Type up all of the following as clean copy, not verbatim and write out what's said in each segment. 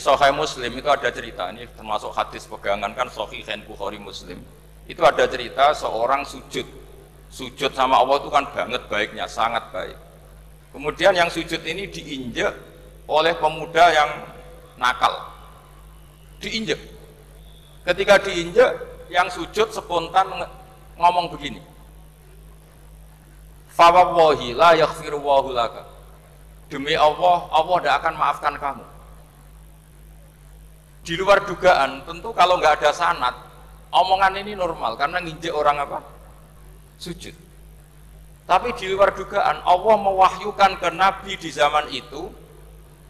Sahih Muslim itu ada cerita, ini termasuk hadis pegangan kan Sahih Bukhari Muslim. Itu ada cerita seorang sujud sama Allah itu kan banget baiknya, sangat baik. Kemudian yang sujud ini diinjek oleh pemuda yang nakal, diinjek. Ketika diinjek, yang sujud spontan ngomong begini, fa wallahi la yaghfiru Allahu laka, demi Allah, Allah tidak akan maafkan kamu. Di luar dugaan, tentu kalau nggak ada sanad, omongan ini normal karena nginjek orang apa? Sujud. Tapi di luar dugaan, Allah mewahyukan ke Nabi di zaman itu,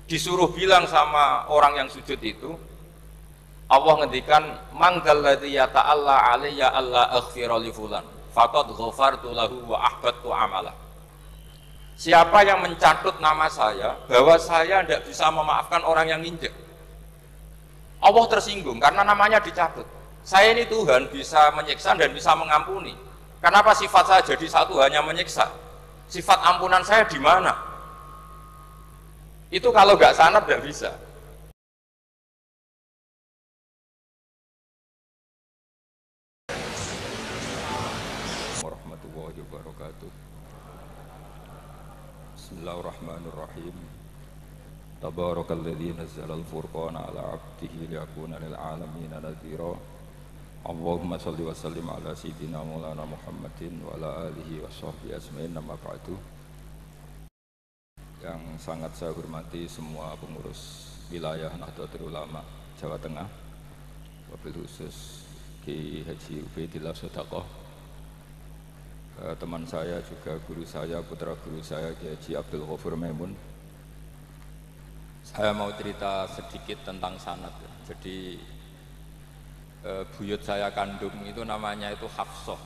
disuruh bilang sama orang yang sujud itu, Allah ngendikan, mangdalladzi yata'alla alayya alla aghfira li fulan faqad ghafartu lahu wa ahbattu amalah. Siapa yang mencatut nama saya bahwa saya tidak bisa memaafkan orang yang nginjek, Allah tersinggung karena namanya dicatut. Saya ini Tuhan bisa menyiksa dan bisa mengampuni. Kenapa sifat saya jadi satu hanya menyiksa? Sifat ampunan saya di mana? Itu kalau nggak sanad nggak bisa. Warahmatullahi wabarakatuh. Bismillahirrahmanirrahim. Tabarakalladzi nazzala al-furqana ala 'abdihi liyakuna lil 'alamin nadhira. Allahumma shalli wa sallim ala sayyidina Maulana Muhammadin wa ala alihi wa sahbihi ajmain, amma ba'du. Yang sangat saya hormati semua pengurus wilayah Nahdlatul Ulama Jawa Tengah, wabil khusus Ki Haji Ubaidillah Sodaqoh, teman saya juga guru saya, putra guru saya Ki Haji Abdul Ghafur Maimun. Saya mau cerita sedikit tentang sanad. Jadi buyut saya kandung itu namanya itu Hafsah.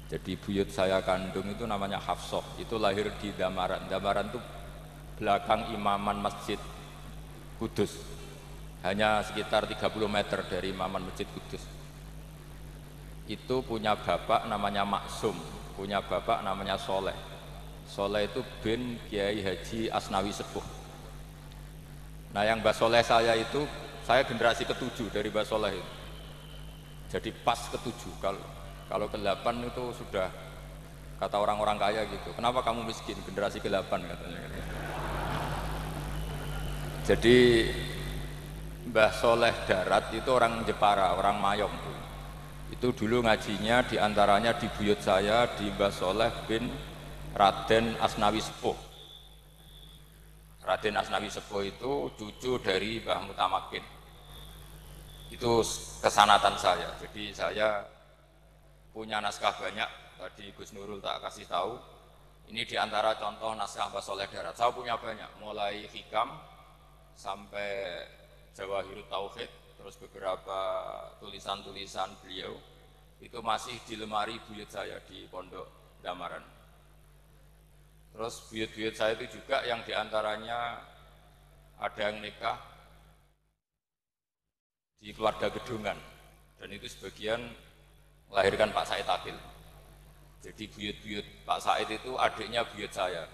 Jadi buyut saya kandung itu namanya Hafsah. Itu lahir di Damaran. Damaran itu belakang imaman Masjid Kudus. Hanya sekitar 30 meter dari imaman Masjid Kudus. Itu punya bapak namanya Maksum, punya bapak namanya Soleh. Soleh itu bin Kiai Haji Asnawi Sepuh. Nah, yang Mbah Soleh saya itu, saya generasi ke-7 dari Mbah Soleh itu. Jadi pas ke-7, kalau ke-8 itu sudah kata orang-orang kaya gitu. Kenapa kamu miskin? Generasi ke-8 katanya. Jadi Mbah Soleh Darat itu orang Jepara, orang Mayong. Itu dulu ngajinya diantaranya di buyut saya, di Mbah Soleh bin Raden Asnawi Sepuh. Raden Asnawi Sepuh itu cucu dari Mbah Mutamakin. Itu kesanatan saya. Jadi saya punya naskah banyak. Tadi Gus Nurul tak kasih tahu. Ini diantara contoh naskah Mbah Soleh Darat. Saya punya banyak, mulai Hikam sampai Jawahirut Tauhid, terus beberapa tulisan-tulisan beliau itu masih di lemari buyut saya di Pondok Damaran. Terus buyut-buyut saya itu juga yang diantaranya ada yang nikah di keluarga Gedungan, dan itu sebagian melahirkan Pak Said Akil. Jadi buyut-buyut Pak Said itu adiknya buyut saya.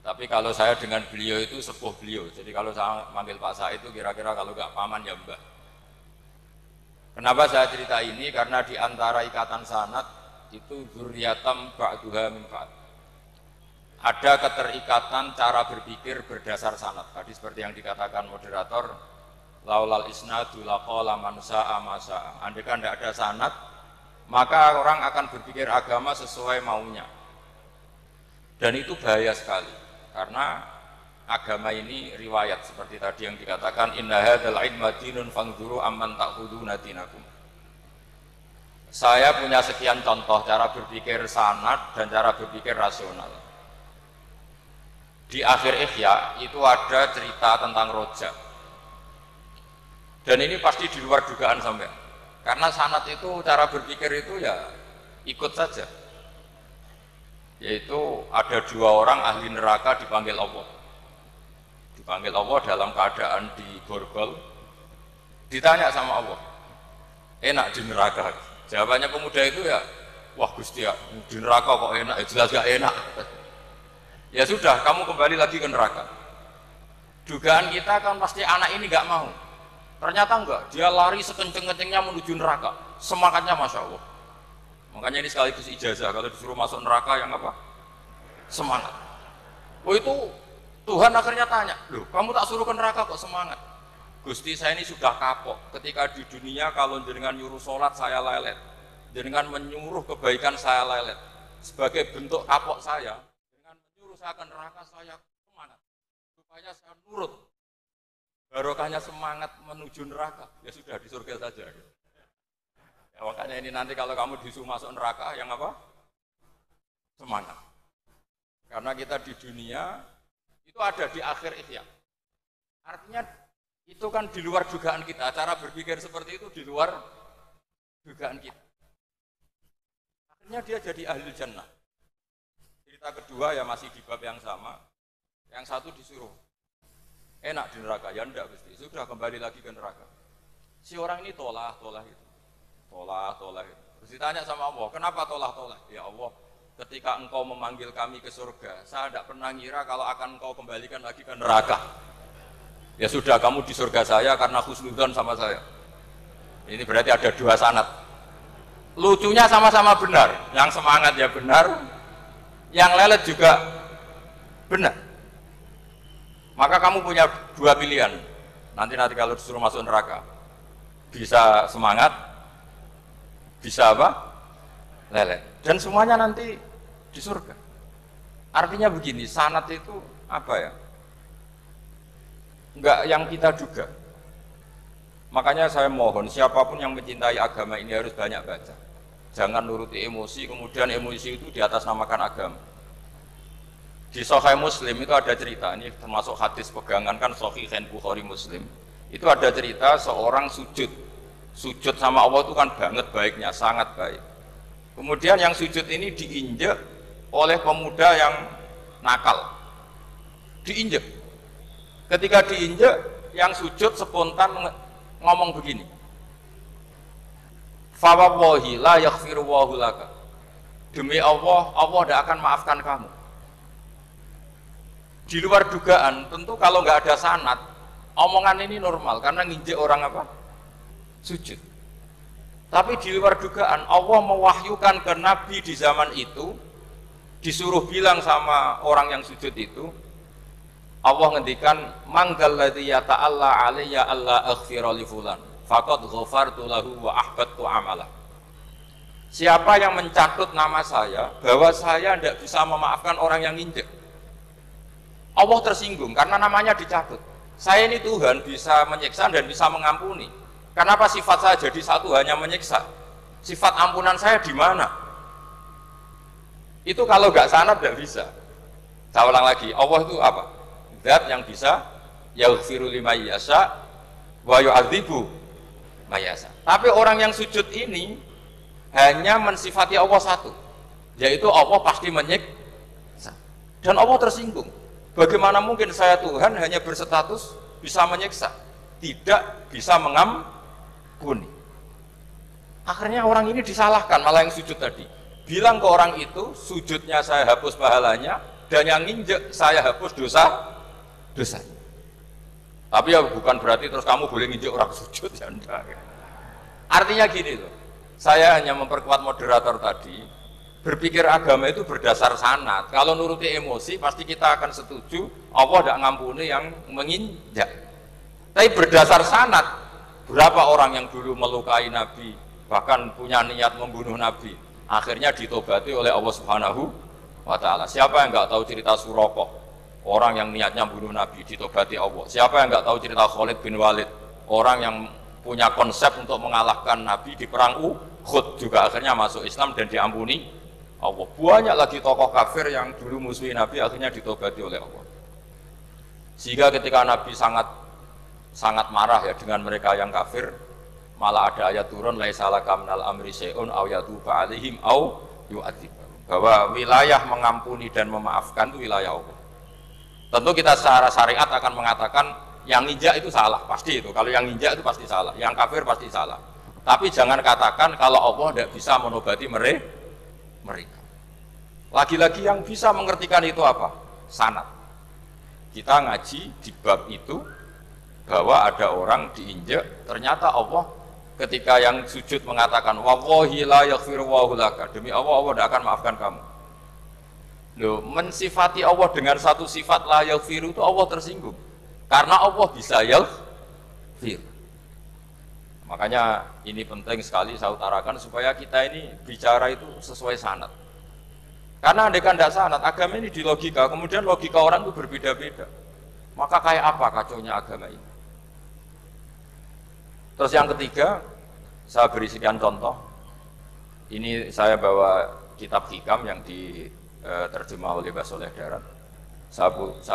Tapi kalau saya dengan beliau itu sepuh beliau. Jadi kalau saya manggil Pak Said itu kira-kira kalau nggak paman ya mbah. Kenapa saya cerita ini? Karena di antara ikatan sanad itu dzurriyatam ba'duha min ba'd. Ada keterikatan cara berpikir berdasar sanad. Tadi seperti yang dikatakan moderator, laulal isnadu laqala man sa'a ma sa'a. Andai kan tidak ada sanad, maka orang akan berpikir agama sesuai maunya. Dan itu bahaya sekali, karena agama ini riwayat seperti tadi yang dikatakan, inna hadzal ilma dinun fanzuru amman ta'khuduna dinakum. Saya punya sekian contoh cara berpikir sanad dan cara berpikir rasional. Di akhir Ihya itu ada cerita tentang rojak, dan ini pasti di luar dugaan sampai, karena sanad itu cara berpikir itu ya ikut saja. Yaitu ada dua orang ahli neraka dipanggil Allah dalam keadaan di borgol, ditanya sama Allah, enak di neraka? Jawabannya pemuda itu ya, wah Gusti ya, di neraka kok enak? Ya jelas gak enak. Ya sudah, kamu kembali lagi ke neraka. Dugaan kita kan pasti anak ini nggak mau. Ternyata enggak, dia lari sekenceng-kencengnya menuju neraka. Semangatnya Masya Allah. Makanya ini sekaligus ijazah, kalau disuruh masuk neraka yang apa? Semangat. Oh itu Tuhan akhirnya tanya, loh kamu tak suruh ke neraka kok semangat? Gusti saya ini sudah kapok, ketika di dunia kalau jenengan nyuruh sholat saya lelet, jenengan menyuruh kebaikan saya lelet. Sebagai bentuk kapok saya, dengan menyuruh saya ke neraka saya semangat, supaya saya nurut. Barokahnya semangat menuju neraka, ya sudah di surga saja. Ya, makanya ini nanti kalau kamu disuruh masuk neraka, yang apa? Semangat. Karena kita di dunia, itu ada di akhir ihya. Artinya itu kan di luar dugaan kita, cara berpikir seperti itu di luar dugaan kita. Akhirnya dia jadi ahli jannah. Cerita kedua ya masih di bab yang sama. Yang satu disuruh enak di neraka, ya enggak Gusti, sudah kembali lagi ke neraka. Si orang ini tolah itu. Terus ditanya sama Allah, kenapa tolah? Ya Allah, ketika engkau memanggil kami ke surga, saya tidak pernah ngira kalau akan engkau kembalikan lagi ke neraka. Ya sudah, kamu di surga saya karena husnudzon sama saya. Ini berarti ada dua sanad. Lucunya sama-sama benar. Yang semangat ya benar, yang lelet juga benar. Maka kamu punya dua pilihan. Nanti kalau disuruh masuk neraka, bisa semangat, bisa apa? Lelet. Dan semuanya nanti di surga. Artinya begini, sanad itu apa ya? Enggak yang kita duga. Makanya saya mohon siapapun yang mencintai agama ini harus banyak baca. Jangan nuruti emosi, kemudian emosi itu di atas namakan agama. Di Sahih Muslim itu ada cerita, ini termasuk hadis pegangan kan Sahihain Bukhari Muslim. Itu ada cerita seorang sujud sama Allah itu kan banget baiknya, sangat baik. Kemudian yang sujud ini diinjek oleh pemuda yang nakal. Diinjek. Ketika diinjek, yang sujud spontan ngomong begini. Fa wallahi la yaghfiru Allahu laka. Demi Allah, Allah tidak akan maafkan kamu. Di luar dugaan, tentu kalau nggak ada sanad, omongan ini normal karena nginjek orang apa? Sujud. Tapi di luar dugaan, Allah mewahyukan ke Nabi di zaman itu, disuruh bilang sama orang yang sujud itu, Allah ngendikan, manggal ladzi yata'alla alayya alla aghfira li fulan, faqad ghafartu lahu wa ahbattu amalah. Siapa yang mencatut nama saya, bahwa saya tidak bisa memaafkan orang yang nginjek, Allah tersinggung karena namanya dicatut. Saya ini Tuhan bisa menyiksa dan bisa mengampuni. Kenapa sifat saya jadi satu hanya menyiksa? Sifat ampunan saya di mana? Itu kalau nggak sanad tidak bisa. Saya ulang lagi, Allah itu apa? Zat yang bisa yaghfiru liman yasha wa yu'adzibu may yasha. Tapi orang yang sujud ini hanya mensifati Allah satu, yaitu Allah pasti menyiksa. Dan Allah tersinggung. Bagaimana mungkin saya Tuhan hanya berstatus bisa menyiksa, tidak bisa mengampuni. Akhirnya orang ini disalahkan, malah yang sujud tadi bilang ke orang itu, sujudnya saya hapus pahalanya, dan yang nginjek saya hapus dosa. Tapi ya bukan berarti terus kamu boleh nginjek orang sujud, ya enggak. Artinya gini loh, saya hanya memperkuat moderator tadi. Berpikir agama itu berdasar sanad. Kalau nuruti emosi pasti kita akan setuju Allah tidak ngampuni yang menginjak. Tapi berdasar sanad, berapa orang yang dulu melukai Nabi, bahkan punya niat membunuh Nabi, akhirnya ditobati oleh Allah Subhanahu wa Ta'ala. Siapa yang nggak tahu cerita Surakoh, orang yang niatnya membunuh Nabi, ditobati Allah. Siapa yang nggak tahu cerita Khalid bin Walid, orang yang punya konsep untuk mengalahkan Nabi di perang Uhud, juga akhirnya masuk Islam dan diampuni Allah. Banyak lagi tokoh kafir yang dulu musuhi Nabi akhirnya ditobati oleh Allah. Sehingga ketika Nabi sangat marah ya dengan mereka yang kafir, malah ada ayat turun laisa laka minal amri syai'un aw yatuba alaihim aw yu'adzib. Bahwa wilayah mengampuni dan memaafkan itu wilayah Allah. Tentu kita secara syariat akan mengatakan yang nginjak itu salah, pasti itu. Kalau yang nginjak itu pasti salah, yang kafir pasti salah. Tapi jangan katakan kalau Allah tidak bisa menobati mereka. Lagi-lagi yang bisa mengertikan itu apa? Sanad. Kita ngaji di bab itu bahwa ada orang diinjak, ternyata Allah ketika yang sujud mengatakan wallahi la yaghfiru Allahu laka, demi Allah Allah tidak akan maafkan kamu. Loh, mensifati Allah dengan satu sifat la yaghfiru itu Allah tersinggung. Karena Allah bisa yaghfir. Makanya ini penting sekali saya utarakan supaya kita ini bicara itu sesuai sanad. Karena andaikan tidak sanad, agama ini di logika, kemudian logika orang itu berbeda-beda. Maka kayak apa kacaunya agama ini? Terus yang ketiga, saya beri sekian contoh. Ini saya bawa kitab hikam yang diterjemah oleh Mbah Soleh Darat. Saya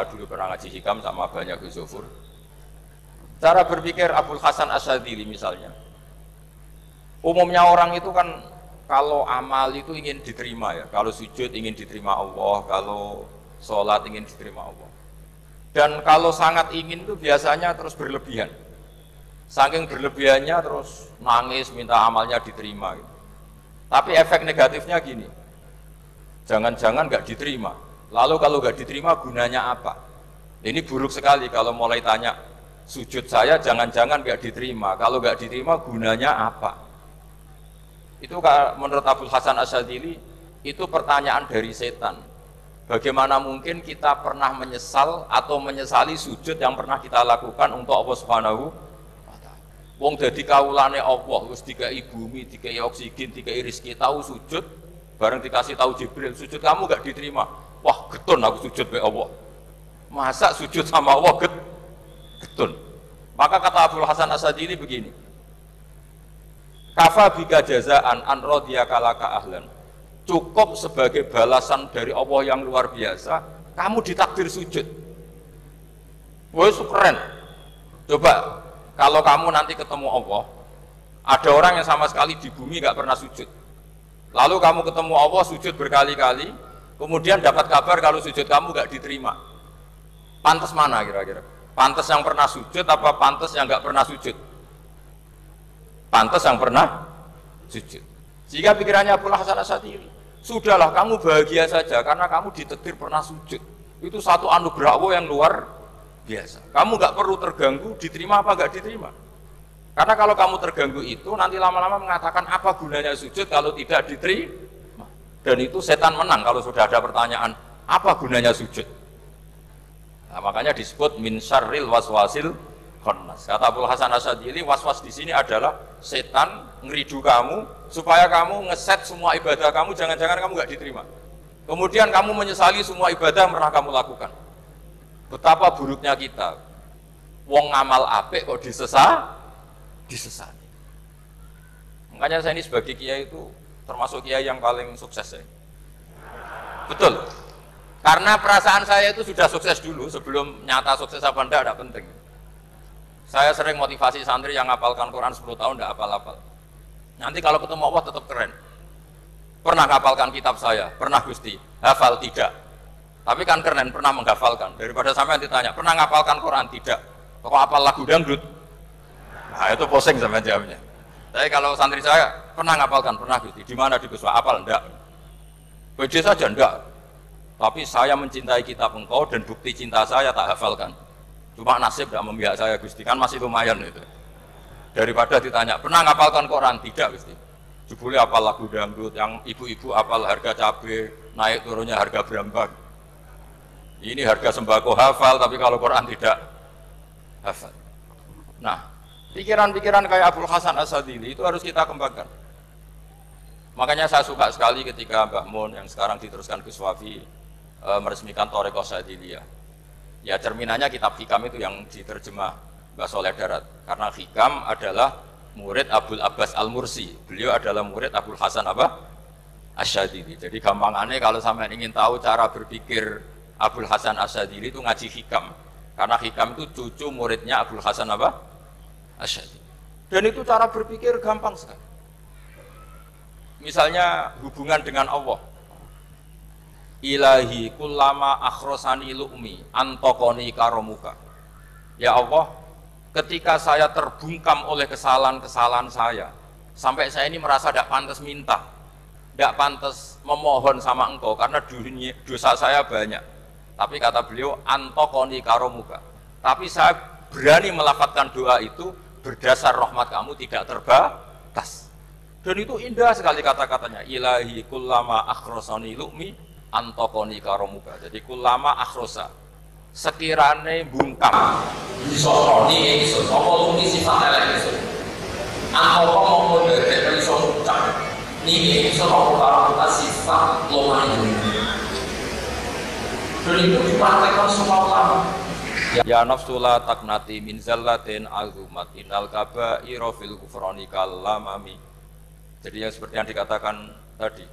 dulu pernah ngaji hikam sama banyak Gus Zofur. Cara berpikir Abul Hasan Asyadzili misalnya. Umumnya orang itu kan kalau amal itu ingin diterima ya, kalau sujud ingin diterima Allah, kalau sholat ingin diterima Allah. Dan kalau sangat ingin itu biasanya terus berlebihan. Saking berlebihannya terus nangis minta amalnya diterima. Gitu. Tapi efek negatifnya gini, jangan-jangan nggak diterima. Lalu kalau nggak diterima gunanya apa? Ini buruk sekali kalau mulai tanya sujud saya jangan-jangan nggak diterima. Kalau nggak diterima gunanya apa? Itu menurut Abul Hasan Asyadzili itu pertanyaan dari setan. Bagaimana mungkin kita pernah menyesal atau menyesali sujud yang pernah kita lakukan untuk Allah Subhanahu wa Ta'ala. Wong dadi kawulane Allah, wis dikai bumi, dikai oksigen, dikai rezeki, tahu sujud, bareng dikasih tahu Jibril, sujud kamu gak diterima. Wah, getun aku sujud be Allah. Masa sujud sama Allah getun. Maka kata Abul Hasan Asyadzili begini. Kafa bika jazaan an radiyaka laka ahlan. Cukup sebagai balasan dari Allah yang luar biasa, kamu ditakdir sujud. Wah, keren. Coba kalau kamu nanti ketemu Allah, ada orang yang sama sekali di bumi gak pernah sujud. Lalu kamu ketemu Allah sujud berkali-kali, kemudian dapat kabar kalau sujud kamu gak diterima. Pantas mana kira-kira? Pantas yang pernah sujud apa pantas yang gak pernah sujud? Pantas yang pernah sujud. Jika pikirannya Abul Hasan Asyadzili, sudahlah kamu bahagia saja karena kamu ditakdir pernah sujud. Itu satu anugerah Allah yang luar biasa. Kamu nggak perlu terganggu, diterima apa nggak diterima. Karena kalau kamu terganggu itu nanti lama-lama mengatakan apa gunanya sujud kalau tidak diterima. Dan itu setan menang kalau sudah ada pertanyaan apa gunanya sujud. Nah, makanya disebut min syarril waswasil khannas. Kata Abul Hasan Asyadzili, waswas di sini adalah setan ngeridu kamu supaya kamu ngeset semua ibadah kamu, jangan-jangan kamu nggak diterima. Kemudian kamu menyesali semua ibadah yang pernah kamu lakukan. Betapa buruknya kita. Wong ngamal apik kok disesali. Makanya saya ini sebagai kiai itu termasuk kiai yang paling sukses saya. Betul. Karena perasaan saya itu sudah sukses dulu sebelum nyata sukses apa enggak penting. Saya sering motivasi santri yang ngapalkan Quran 10 tahun tidak hafal-hafal. Nanti kalau ketemu Allah tetap keren. Pernah ngapalkan kitab saya? Pernah Gusti. Hafal? Tidak. Tapi kan keren, pernah menghafalkan. Daripada sampai ditanya, pernah ngapalkan Quran? Tidak. Kok hafal lagu dangdut? Nah itu pusing sama jawabnya. Tapi kalau santri saya, pernah ngapalkan? Pernah Gusti. Di mana di Guswa? Hafal? Enggak. Pede saja? Enggak. Tapi saya mencintai kitab engkau dan bukti cinta saya tak hafalkan. Cuma nasib tidak memihak saya Gusti, kan masih lumayan itu. Daripada ditanya, pernah ngapalkan Quran? Tidak Gusti. Jebule apal lagu dangdut, yang ibu-ibu apal harga cabai, naik turunnya harga berambang. Ini harga sembako hafal, tapi kalau Quran tidak hafal. Nah, pikiran-pikiran kayak Abul Hasan Asyadzili itu harus kita kembangkan. Makanya saya suka sekali ketika Mbah Mun yang sekarang diteruskan Gus Wafi meresmikan Thariqah Syadziliyah. Ya cerminannya kitab hikam itu yang diterjemah Mbah Soleh Darat. Karena hikam adalah murid Abul Abbas Al-Mursi. Beliau adalah murid Abul Hasan Asyadzili. Jadi gampangannya kalau sampai ingin tahu cara berpikir Abul Hasan Asyadzili itu ngaji hikam. Karena hikam itu cucu muridnya Abul Hasan Asyadzili. Dan itu cara berpikir gampang sekali. Misalnya hubungan dengan Allah. Ilahi kullama akhrosani lu'mi antokoni karomuka. Ya Allah, ketika saya terbungkam oleh kesalahan-kesalahan saya, sampai saya ini merasa tidak pantas minta, tidak pantas memohon sama engkau karena dosa saya banyak. Tapi kata beliau, antokoni karomuka. Tapi saya berani melafadzkan doa itu berdasar rahmat kamu tidak terbatas. Dan itu indah sekali kata-katanya. Ilahi kullama akhrosani lu'mi antokoni karomuka. Jadi kullama akhrosa. Sekirane bungkam. Disosoni, apa lu'mi sifat elek itu. Antoko mau dari iso ngucap. Ini iso karomuka sifat lomani dunia. Dan itu dipraktekkan semua ulama. Ya nafsula taknati min zallatin azumat innal kaba'ira fil kufrani kalamami. Jadi yang seperti yang dikatakan tadi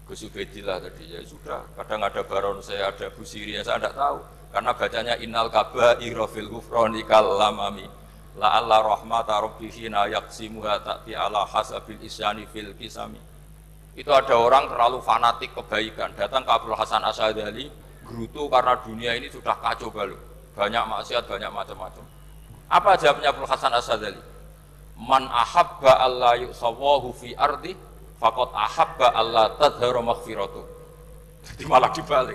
Gus Ubaidillah tadi, ya sudah, kadang ada Baron saya, ada Busiri, saya tidak tahu karena bacanya innal kaba'ira fil kufrani kalamami la'alla rahmata rabbihi na yaqsimuha ta'ti ala hasabil isyani fil kisami. Itu ada orang terlalu fanatik kebaikan datang ke Abdul Hasan Asy'adzali gerutu karena dunia ini sudah kacau balau, banyak maksiat, banyak macam-macam. Apa jawabnya Abdul Hasan Asy'adzali? Man ahabba alla yusawahu fi ardi faqad ahabba alla tadhharu maghfiratu. Jadi malah dibalik.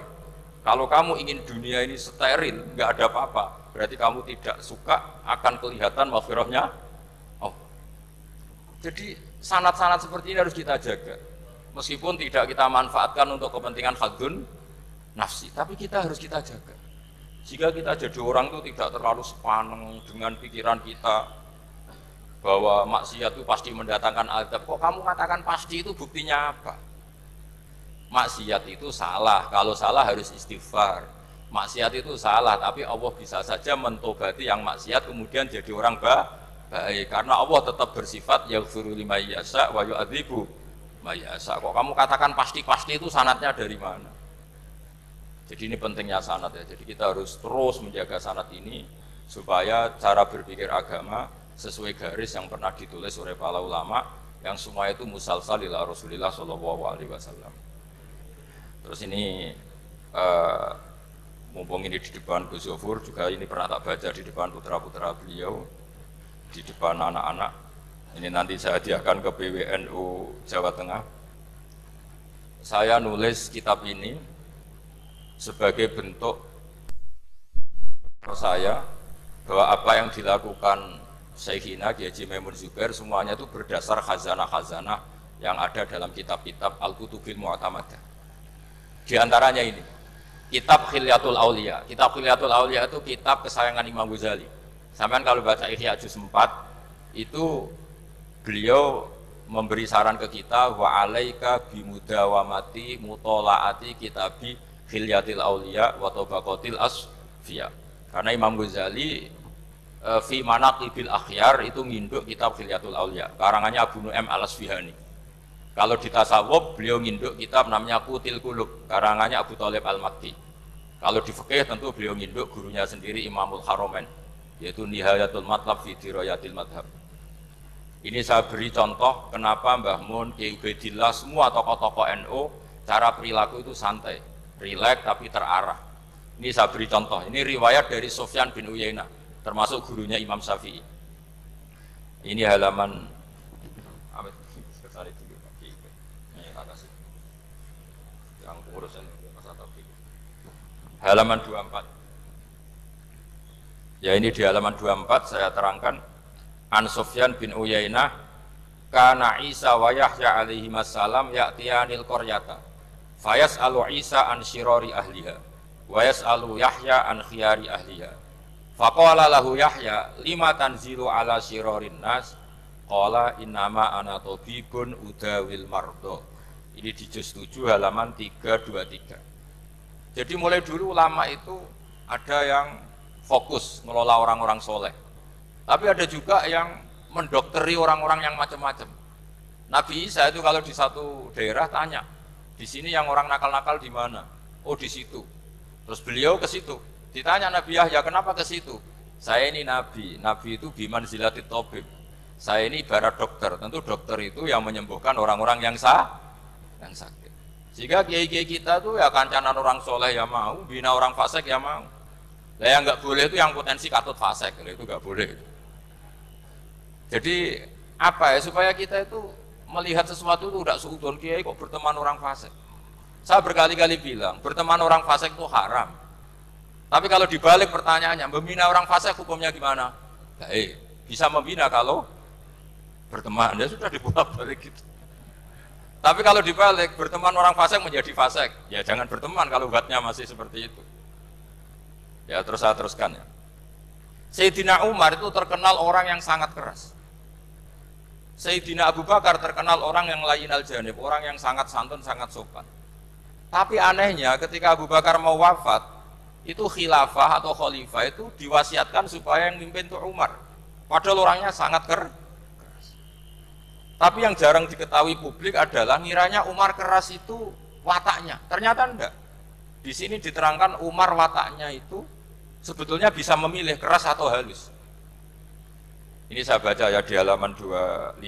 Kalau kamu ingin dunia ini steril, nggak ada apa-apa, berarti kamu tidak suka akan kelihatan maghfirahnya. Oh. Jadi sanad-sanad seperti ini harus kita jaga. Meskipun tidak kita manfaatkan untuk kepentingan hadun nafsi, tapi kita harus jaga. Jika kita jadi orang itu tidak terlalu sepaneng dengan pikiran kita bahwa maksiat itu pasti mendatangkan azab. Kok kamu katakan pasti, itu buktinya apa? Maksiat itu salah, kalau salah harus istighfar. Maksiat itu salah, tapi Allah bisa saja mentobati yang maksiat kemudian jadi orang baik. Karena Allah tetap bersifat yaghfiru liman yasha wa yu'adzibu may yasha. Kok kamu katakan pasti-pasti, itu sanadnya dari mana? Jadi ini pentingnya sanad ya. Jadi kita harus terus menjaga sanad ini supaya cara berpikir agama sesuai garis yang pernah ditulis oleh para ulama yang semua itu musalsal ila Rasulillah Shallallahu Alaihi Wasallam. Terus ini mumpung ini di depan Gus Zofur juga ini pernah tak baca di depan putra-putra beliau, di depan anak-anak. Ini nanti saya hadiahkan ke PWNU Jawa Tengah. Saya nulis kitab ini sebagai bentuk saya bahwa apa yang dilakukan Syekhina Kiai Haji Maimun Zubair semuanya itu berdasar khazanah-khazanah yang ada dalam kitab-kitab Al-Kutubil Mu'tamadah. Di antaranya ini, kitab Khilyatul Aulia. Kitab Khilyatul Aulia itu kitab kesayangan Imam Ghazali. Sampai kalau baca Ihya Juz 4 itu beliau memberi saran ke kita wa alaika bimudawamati mutolaati kitabi Khilyatil Aulia wa Tabaqatil Asfiya. Karena Imam Ghazali fi Manaqibil Akhyar itu nginduk kitab Khilyatul Aulia karangannya Abu Nu'aim Al-Asfihani. Kalau di tasawuf beliau nginduk kitab namanya Qutil Qulub karangannya Abu Thalib Al-Makki. Kalau di fikih tentu beliau nginduk gurunya sendiri Imamul Haramain yaitu Nihayatul Matlab fi Dirayatil Madhab. Ini saya beri contoh kenapa Mbah Mun, Kiai Ubaidillah, semua tokoh-tokoh NU cara perilaku itu santai, rileks tapi terarah. Ini saya beri contoh. Ini riwayat dari Sufyan bin Uyainah, termasuk gurunya Imam Syafi'i. Ini halaman halaman 24. Ya ini di halaman 24 saya terangkan. An Sufyan bin Uyainah kana Isa wa Yahya alaihi wassalam ya'tiyanil qaryata fayas'alu Isa an syirari ahliha wa yas'alu Yahya an khiyari ahliha faqala lahu Yahya lima tanzilu ala syirarin nas qala innama ana tabibun udawil mardo. Ini di juz 7 halaman 323. Jadi mulai dulu ulama itu ada yang fokus ngelola orang-orang soleh, tapi ada juga yang mendokteri orang-orang yang macam-macam. Nabi Isa itu kalau di satu daerah tanya, di sini yang orang nakal-nakal di mana? Oh di situ. Terus beliau ke situ. Ditanya Nabi Yahya, kenapa ke situ? Saya ini nabi. Nabi itu biman zilatit tabib. Saya ini ibarat dokter. Tentu dokter itu yang menyembuhkan orang-orang yang sakit. Jika kiai-kiai kita tuh ya kancanan orang soleh ya mau, bina orang fasik ya mau. Nah, yang nggak boleh itu yang potensi katut fasik, itu nggak boleh. Jadi apa ya supaya kita itu melihat sesuatu itu tidak seudon kiai kok berteman orang fasik. Saya berkali-kali bilang berteman orang fasik itu haram. Tapi kalau dibalik pertanyaannya, membina orang fasik hukumnya gimana? Baik, bisa membina kalau berteman, ya sudah dibolak-balik gitu. Tapi kalau dibalik, berteman orang fasik menjadi fasik, ya jangan berteman kalau buatnya masih seperti itu. Ya terus saya teruskan ya. Sayyidina Umar itu terkenal orang yang sangat keras. Sayyidina Abu Bakar terkenal orang yang layyinal janib, orang yang sangat santun, sangat sopan. Tapi anehnya ketika Abu Bakar mau wafat, itu khilafah atau khalifah itu diwasiatkan supaya yang mimpin itu Umar. Padahal orangnya sangat keras. Tapi yang jarang diketahui publik adalah ngiranya Umar keras itu wataknya. Ternyata enggak. Di sini diterangkan Umar wataknya itu sebetulnya bisa memilih keras atau halus. Ini saya baca ya di halaman 25.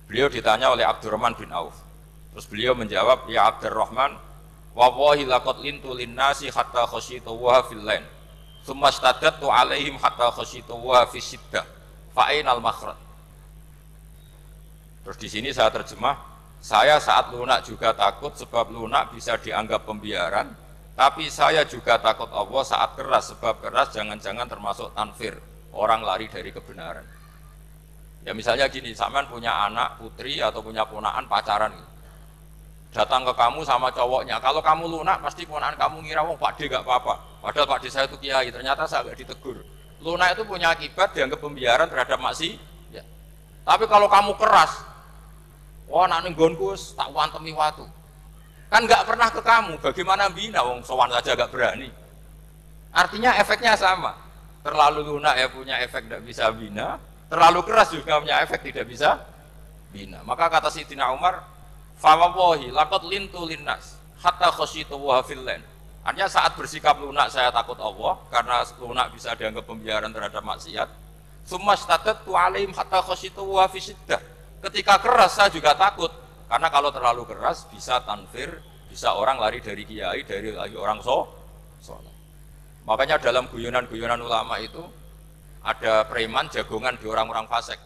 Beliau ditanya oleh Abdurrahman bin Auf. Terus beliau menjawab, ya Abdurrahman, wallahi laqad lintu linnasi hatta khasyitu wa fil lain. Tsumma istadadtu alaihim hatta khasyitu wa fi siddah. Fa ainal makhraj. Terus di sini saya terjemah, saya saat lunak juga takut sebab lunak bisa dianggap pembiaran, tapi saya juga takut Allah saat keras sebab keras jangan-jangan termasuk tanfir, orang lari dari kebenaran. Ya misalnya gini, sampean punya anak, putri atau punya ponakan pacaran gitu. Datang ke kamu sama cowoknya, kalau kamu lunak pasti ponakan kamu ngira wong Pak D gak apa-apa. Padahal Pak D saya itu kiai, ternyata saya gak ditegur. Lunak itu punya akibat dianggap pembiaran terhadap maksiat. Ya. Tapi kalau kamu keras, wah nak nenggonku tak wantemi watu. Kan gak pernah ke kamu, bagaimana bina wong sowan saja gak berani. Artinya efeknya sama. Terlalu lunak ya punya efek tidak bisa bina, terlalu keras juga punya efek tidak bisa bina. Maka kata Sayyidina Umar, fawallahi laqad lintu linnas hatta khasyitu wa fil lain. Artinya saat bersikap lunak saya takut Allah karena lunak bisa dianggap pembiaran terhadap maksiat. Tsumma istadadtu alaihim hatta khasyitu wa fi siddah. Ketika keras saya juga takut karena kalau terlalu keras bisa tanfir, bisa orang lari dari kiai, dari lagi orang soleh. Makanya dalam guyonan-guyonan ulama itu ada preman jagongan di orang-orang fasik.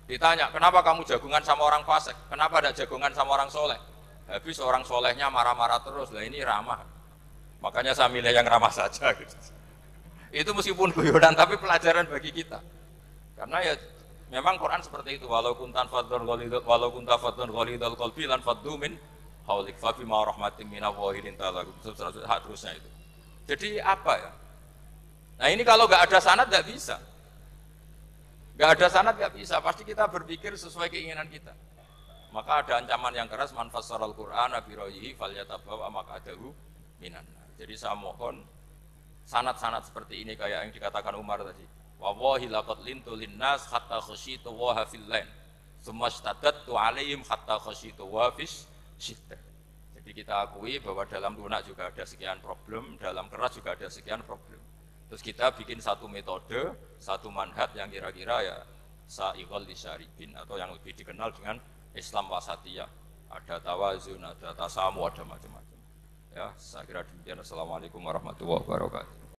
Ditanya, kenapa kamu jagungan sama orang fasik? Kenapa ada jagungan sama orang soleh? Habis orang solehnya marah-marah terus, lah ini ramah. Makanya saya milih yang ramah saja. Gitu. Itu meskipun guyonan, tapi pelajaran bagi kita. Karena ya memang Quran seperti itu. Walau kunta fadhon ghalidhal qalbi lan faddu min haulik fa bima rahmatin minallahi linta lahum. Hak terusnya itu. Jadi apa ya? Nah ini kalau nggak ada sanad nggak bisa. Nggak ada sanad nggak bisa. Pasti kita berpikir sesuai keinginan kita. Maka ada ancaman yang keras, man fassaral Qur'ana bi ra'yihi falyatabawwa maq'adahu minan nar. Jadi saya mohon sanad-sanad seperti ini kayak yang dikatakan Umar tadi. Wallahi laqad lintu linnas hatta khasyitu wa fil lain. Tsumma istadadtu alaihim hatta khasyitu wa fis siddah. Jadi kita akui bahwa dalam lunak juga ada sekian problem, dalam keras juga ada sekian problem. Terus kita bikin satu metode, satu manhaj yang kira-kira ya sa'iqal lisyaribin atau yang lebih dikenal dengan Islam wasatiyah. Ada tawazun, ada tasamu, ada macam-macam. Ya, saya kira demikian. Assalamualaikum warahmatullahi wabarakatuh.